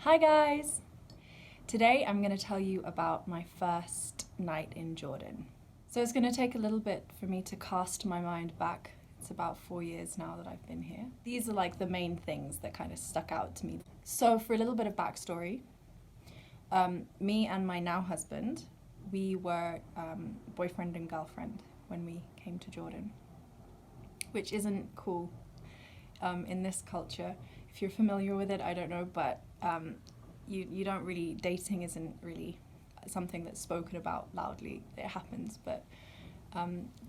Hi guys! Today I'm going to tell you about my first night in Jordan. So it's going to take a little bit for me to cast my mind back. It's about 4 years now that I've been here. These are like the main things that kind of stuck out to me. So for a little bit of backstory, me and my now husband, we were boyfriend and girlfriend when we came to Jordan, which isn't cool in this culture. If you're familiar with it, I don't know, but you don't really, dating isn't really something that's spoken about loudly. It happens, but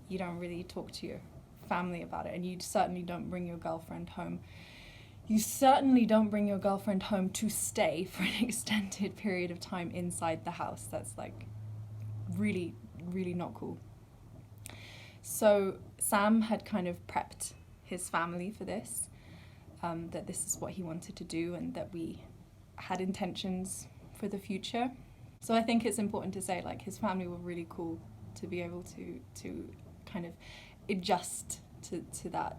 you don't really talk to your family about it, and you certainly don't bring your girlfriend home. You certainly don't bring your girlfriend home to stay for an extended period of time inside the house. That's like really, really not cool. So Sam had kind of prepped his family for this, that this is what he wanted to do and that we had intentions for the future. So I think it's important to say, like, his family were really cool to be able to kind of adjust to that,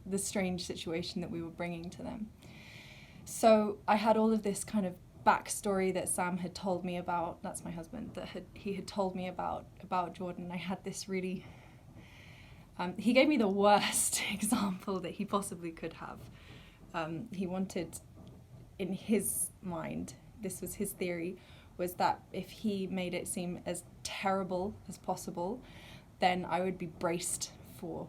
the strange situation that we were bringing to them. So I had all of this kind of backstory that Sam had told me about, that's my husband, he had told me about Jordan. I had this really, he gave me the worst example that he possibly could have. He wanted, in his mind, this was his theory, was that if he made it seem as terrible as possible, then I would be braced for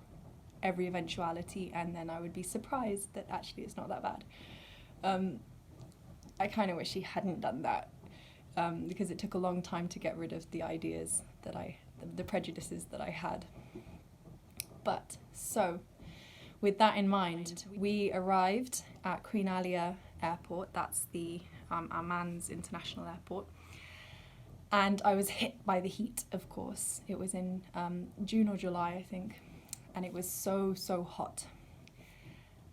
every eventuality, and then I would be surprised that actually it's not that bad. I kind of wish he hadn't done that, because it took a long time to get rid of the ideas that the prejudices that I had. But so, with that in mind, we arrived at Queen Alia Airport. That's the Amman's international airport. And I was hit by the heat, of course. It was in June or July, I think. And it was so hot.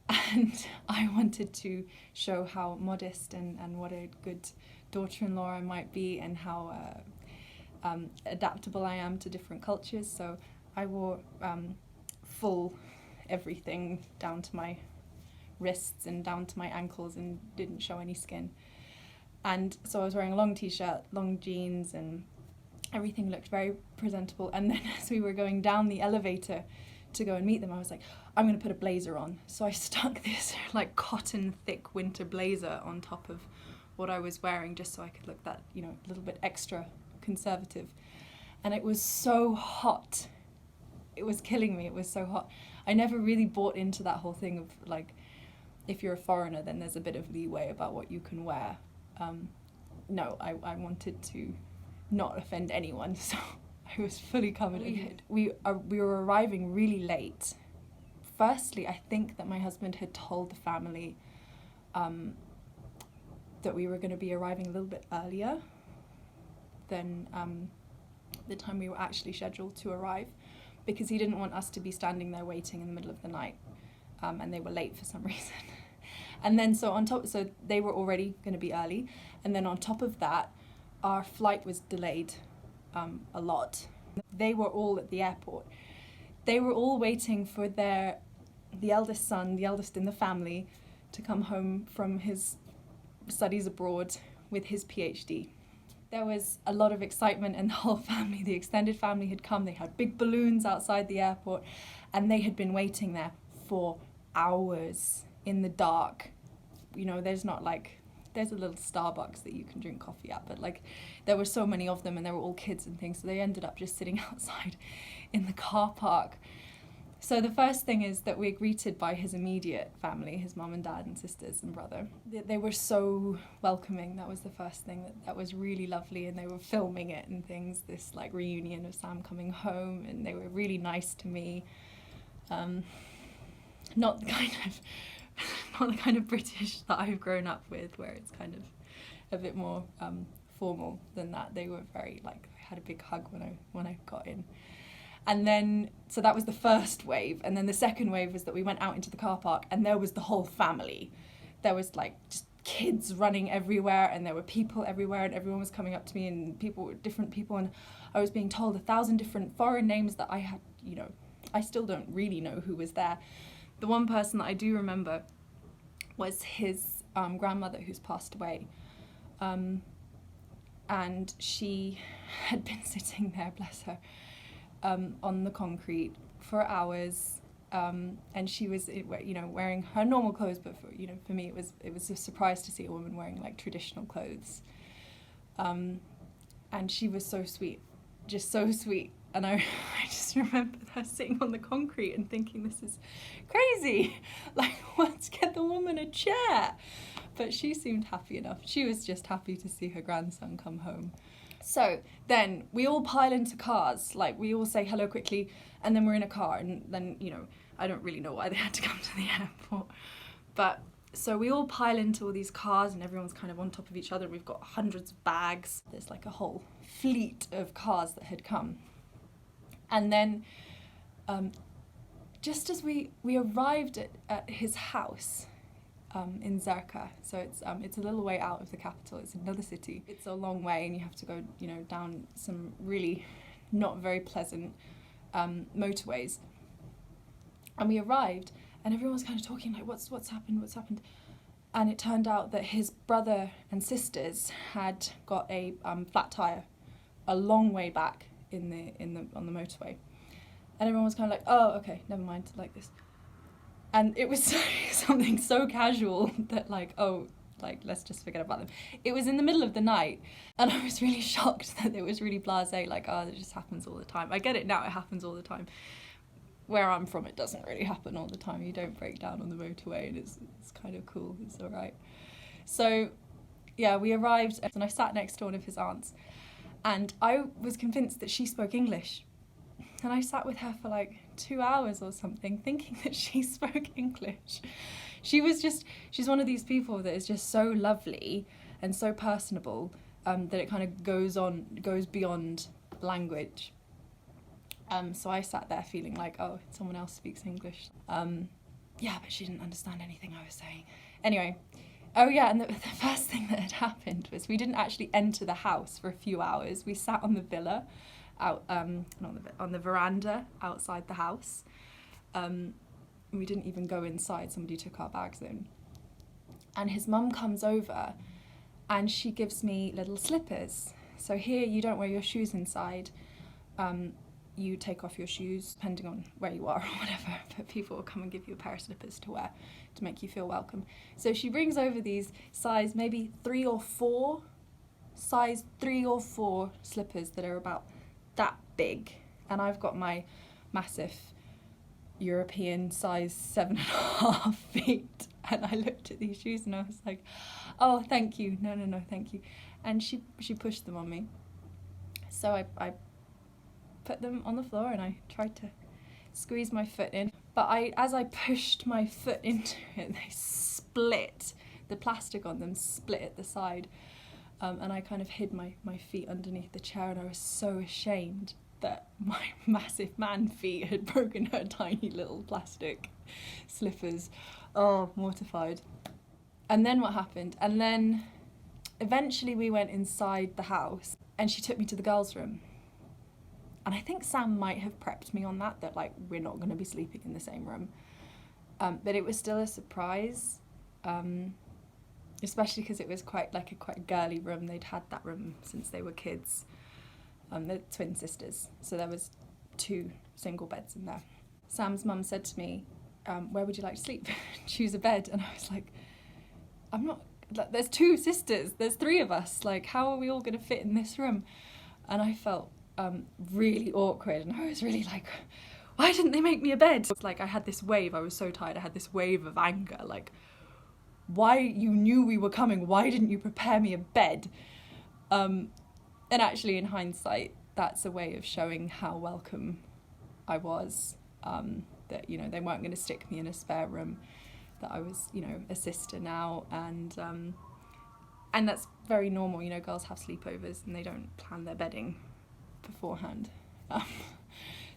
And I wanted to show how modest and what a good daughter-in-law I might be, and how adaptable I am to different cultures. So I wore full everything down to my wrists and down to my ankles and didn't show any skin. And so I was wearing a long t-shirt, long jeans, and everything looked very presentable. And then as we were going down the elevator to go and meet them, I was like, I'm going to put a blazer on. So I stuck this like cotton thick winter blazer on top of what I was wearing, just so I could look that, a little bit extra conservative. And it was so hot. It was killing me. It was so hot. I never really bought into that whole thing of, like, if you're a foreigner, then there's a bit of leeway about what you can wear. No, I wanted to not offend anyone, so I was fully covered in it. We were arriving really late. Firstly, I think that my husband had told the family that we were going to be arriving a little bit earlier than the time we were actually scheduled to arrive, because he didn't want us to be standing there waiting in the middle of the night, and they were late for some reason. And then so they were already going to be early, and then on top of that, our flight was delayed a lot. They were all at the airport. They were all waiting for the eldest son, the eldest in the family, to come home from his studies abroad with his PhD. There was a lot of excitement, and the whole family, the extended family, had come. They had big balloons outside the airport, and they had been waiting there for hours in the dark. There's a little Starbucks that you can drink coffee at, but like, there were so many of them, and they were all kids and things, so they ended up just sitting outside in the car park. So the first thing is that we're greeted by his immediate family, his mum and dad and sisters and brother. They were so welcoming. That was the first thing that was really lovely, and they were filming it and things, this like reunion of Sam coming home, and they were really nice to me. Not the kind of British that I've grown up with, where it's kind of a bit more formal than that. They were very, like, I had a big hug when I got in. And then, so that was the first wave. And then the second wave was that we went out into the car park, and there was the whole family. There was like just kids running everywhere, and there were people everywhere, and everyone was coming up to me, and different people, and I was being told 1,000 different foreign names that I had, I still don't really know who was there. The one person that I do remember was his grandmother who's passed away. And she had been sitting there, bless her, on the concrete for hours. And she was, wearing her normal clothes, but for me it was a surprise to see a woman wearing like traditional clothes. And she was so sweet, just so sweet. And I just remember her sitting on the concrete and thinking, this is crazy. Like, let's get the woman a chair. But she seemed happy enough. She was just happy to see her grandson come home. So then we all pile into cars, like we all say hello quickly, and then we're in a car, and then, I don't really know why they had to come to the airport. But so we all pile into all these cars and everyone's kind of on top of each other. We've got hundreds of bags. There's like a whole fleet of cars that had come. And then just as we arrived at his house in Zarqa, so it's a little way out of the capital, it's another city. It's a long way and you have to go, down some really not very pleasant motorways. And we arrived and everyone was kind of talking like, what's happened? And it turned out that his brother and sisters had got a flat tire a long way back on the motorway. And everyone was kind of like, oh, okay, never mind, like this. And it was something so casual that let's just forget about them. It was in the middle of the night and I was really shocked that it was really blasé, like, oh, it just happens all the time. I get it now, it happens all the time. Where I'm from, it doesn't really happen all the time. You don't break down on the motorway and it's kind of cool, it's all right. So, yeah, we arrived and I sat next to one of his aunts and I was convinced that she spoke English. And I sat with her for like 2 hours or something thinking that she spoke English. She's one of these people that is just so lovely and so personable that it kind of goes beyond language. So I sat there feeling like, oh, someone else speaks English. Yeah, but she didn't understand anything I was saying. Anyway, oh yeah, and the first thing that had happened was we didn't actually enter the house for a few hours. We sat on the villa, on the veranda outside the house. We didn't even go inside. Somebody took our bags in. And his mum comes over and she gives me little slippers. So here you don't wear your shoes inside. You take off your shoes depending on where you are or whatever, but people will come and give you a pair of slippers to wear to make you feel welcome. So she brings over these size 3 or 4 slippers that are about that big, and I've got my massive European size 7.5 feet, and I looked at these shoes and I was like, oh, thank you, no, thank you. And she pushed them on me. So I put them on the floor and I tried to squeeze my foot in, but as I pushed my foot into it, they split. The plastic on them split at the side, and I kind of hid my feet underneath the chair, and I was so ashamed that my massive man feet had broken her tiny little plastic slippers. Oh, mortified. And then what happened? And then eventually we went inside the house and she took me to the girls' room. And I think Sam might have prepped me on that like we're not going to be sleeping in the same room. But it was still a surprise, especially because it was quite a girly room. They'd had that room since they were kids. They're twin sisters, so there was 2 single beds in there. Sam's mum said to me, where would you like to sleep? Choose a bed. And I was like, I'm not, there's 2 sisters, there's 3 of us, like how are we all going to fit in this room? And I felt really awkward, and I was really like, why didn't they make me a bed? It's like I had this wave, I was so tired, I had this wave of anger, like, why, you knew we were coming, why didn't you prepare me a bed? And actually, in hindsight, that's a way of showing how welcome I was, that, they weren't going to stick me in a spare room, that I was, a sister now, and that's very normal, girls have sleepovers and they don't plan their bedding beforehand.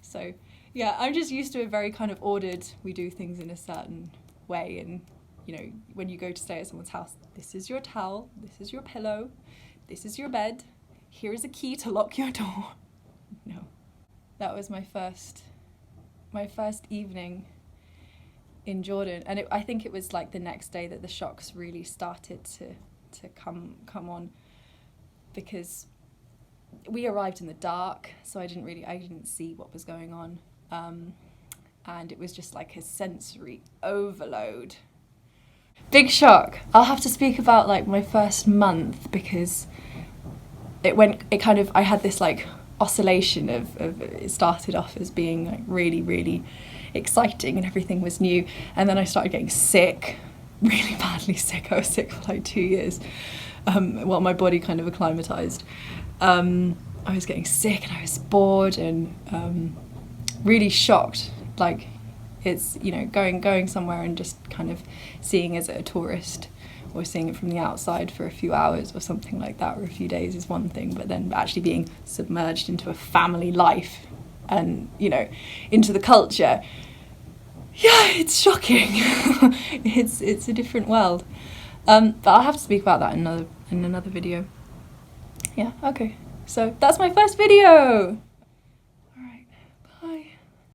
So, yeah, I'm just used to a very kind of ordered, we do things in a certain way, and, when you go to stay at someone's house, this is your towel, this is your pillow, this is your bed, here is a key to lock your door. No. That was my first evening in Jordan, and I think it was like the next day that the shocks really started to come on, because we arrived in the dark, so I didn't see what was going on, and it was just like a sensory overload. Big shock. I'll have to speak about like my first month, because I had this like oscillation of it started off as being like really, really exciting and everything was new, and then I started getting sick, really badly sick. I was sick for like 2 years while my body kind of acclimatized. I was getting sick and I was bored and really shocked. Like, it's, you know, going somewhere and just kind of seeing as a tourist or seeing it from the outside for a few hours or something like that, or a few days, is one thing, but then actually being submerged into a family life and, you know, into the culture, yeah, it's shocking. It's a different world. But I'll have to speak about that in another video. Yeah, okay. So that's my first video.